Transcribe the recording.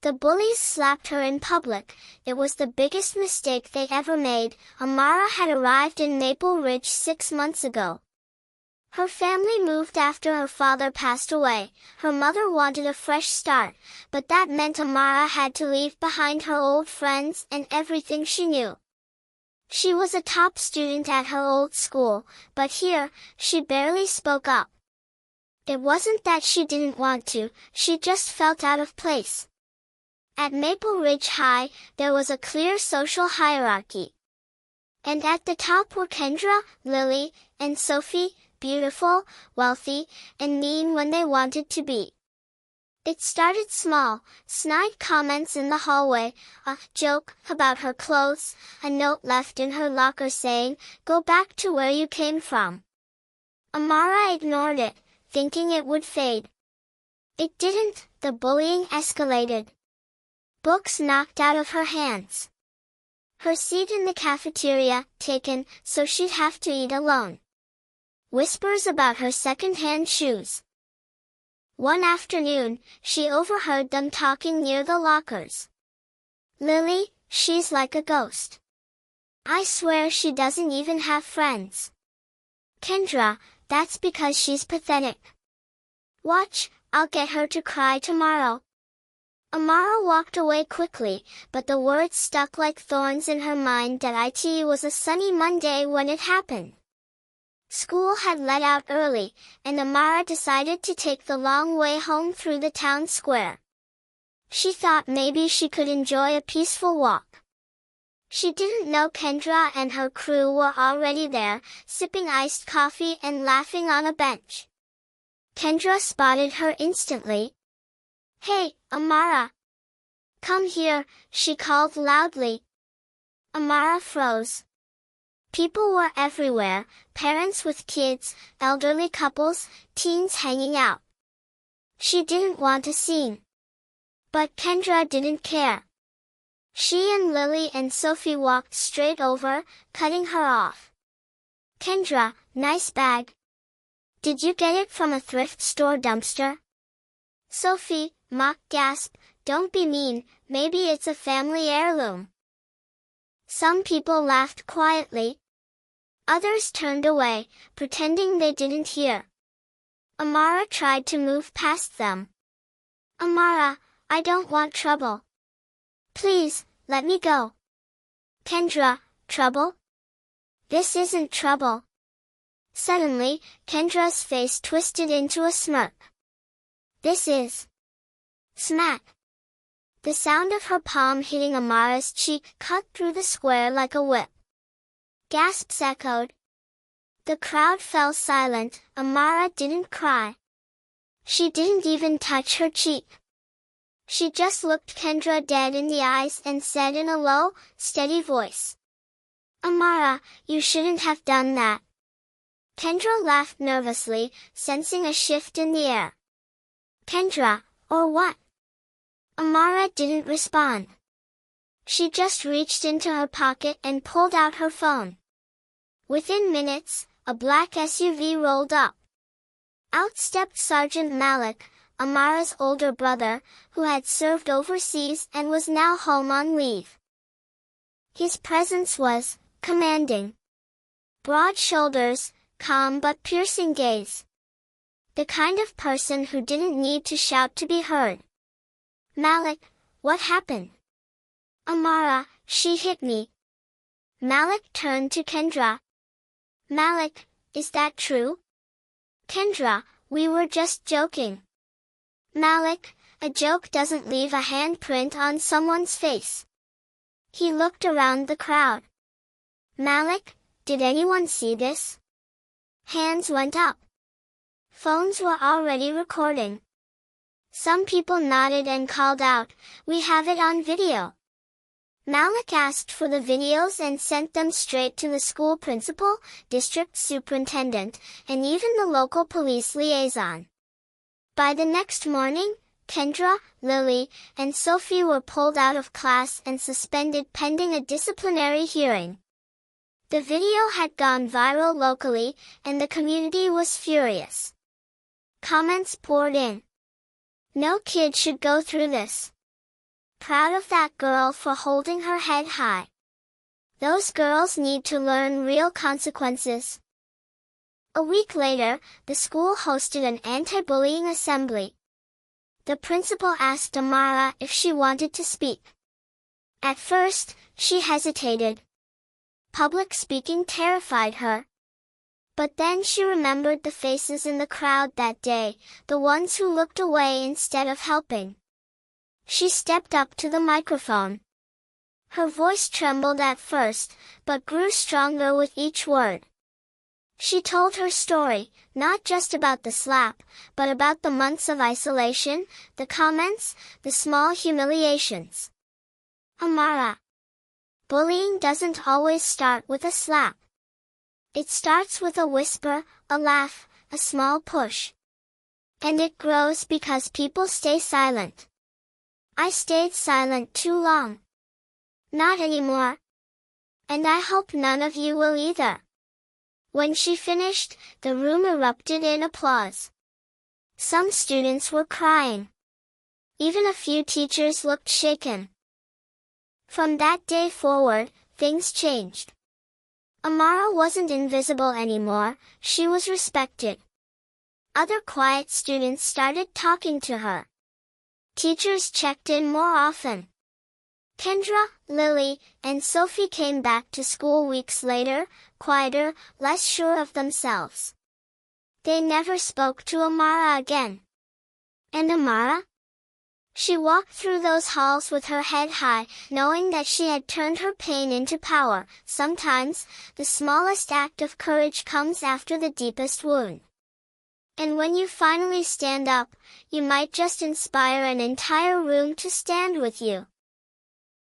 The bullies slapped her in public. It was the biggest mistake they ever made. Amara had arrived in Maple Ridge 6 months ago. Her family moved after her father passed away. Her mother wanted a fresh start, but that meant Amara had to leave behind her old friends and everything she knew. She was a top student at her old school, but here, she barely spoke up. It wasn't that she didn't want to, she just felt out of place. At Maple Ridge High, there was a clear social hierarchy. And at the top were Kendra, Lily, and Sophie, beautiful, wealthy, and mean when they wanted to be. It started small, snide comments in the hallway, a joke about her clothes, a note left in her locker saying, "Go back to where you came from." Amara ignored it, thinking it would fade. It didn't. The bullying escalated. Books knocked out of her hands. Her seat in the cafeteria taken, so she'd have to eat alone. Whispers about her second-hand shoes. One afternoon, she overheard them talking near the lockers. "Lily, she's like a ghost. I swear she doesn't even have friends." "Kendra, that's because she's pathetic. Watch, I'll get her to cry tomorrow." Amara walked away quickly, but the words stuck like thorns in her mind. It was a sunny Monday when it happened. School had let out early, and Amara decided to take the long way home through the town square. She thought maybe she could enjoy a peaceful walk. She didn't know Kendra and her crew were already there, sipping iced coffee and laughing on a bench. Kendra spotted her instantly. "Hey, Amara! Come here," she called loudly. Amara froze. People were everywhere, parents with kids, elderly couples, teens hanging out. She didn't want a scene. But Kendra didn't care. She and Lily and Sophie walked straight over, cutting her off. "Kendra, nice bag. Did you get it from a thrift store dumpster?" "Sophie," mock gasp, "don't be mean, maybe it's a family heirloom." Some people laughed quietly. Others turned away, pretending they didn't hear. Amara tried to move past them. "Amara, I don't want trouble. Please, let me go." "Kendra, trouble? This isn't trouble." Suddenly, Kendra's face twisted into a smirk. "This is." Smack! The sound of her palm hitting Amara's cheek cut through the square like a whip. Gasps echoed. The crowd fell silent. Amara didn't cry. She didn't even touch her cheek. She just looked Kendra dead in the eyes and said in a low, steady voice, "Amara, you shouldn't have done that." Kendra laughed nervously, sensing a shift in the air. "Kendra, or what?" Amara didn't respond. She just reached into her pocket and pulled out her phone. Within minutes, a black SUV rolled up. Out stepped Sergeant Malik, Amara's older brother, who had served overseas and was now home on leave. His presence was commanding. Broad shoulders, calm but piercing gaze. The kind of person who didn't need to shout to be heard. "Malik, what happened?" "Amara, she hit me." Malik turned to Kendra. "Malik, is that true?" "Kendra, we were just joking." "Malik, a joke doesn't leave a handprint on someone's face." He looked around the crowd. "Malik, did anyone see this?" Hands went up. Phones were already recording. Some people nodded and called out, "We have it on video." Malik asked for the videos and sent them straight to the school principal, district superintendent, and even the local police liaison. By the next morning, Kendra, Lily, and Sophie were pulled out of class and suspended pending a disciplinary hearing. The video had gone viral locally, and the community was furious. Comments poured in. "No kid should go through this. proud of that girl for holding her head high. Those girls need to learn real consequences. A week later, the school hosted an anti-bullying assembly. The principal asked Amara if she wanted to speak. At first, she hesitated. Public speaking terrified her. But then she remembered the faces in the crowd that day, the ones who looked away instead of helping. She stepped up to the microphone. Her voice trembled at first, but grew stronger with each word. She told her story, not just about the slap, but about the months of isolation, the comments, the small humiliations. Amara. Bullying doesn't always start with a slap. It starts with a whisper, a laugh, a small push. And it grows because people stay silent. I stayed silent too long. Not anymore. And I hope none of you will either. When she finished, the room erupted in applause. Some students were crying. Even a few teachers looked shaken. From that day forward, things changed. Amara wasn't invisible anymore, she was respected. Other quiet students started talking to her. Teachers checked in more often. Kendra, Lily, and Sophie came back to school weeks later, quieter, less sure of themselves. They never spoke to Amara again. And Amara? She walked through those halls with her head high, knowing that she had turned her pain into power. Sometimes, the smallest act of courage comes after the deepest wound. And when you finally stand up, you might just inspire an entire room to stand with you.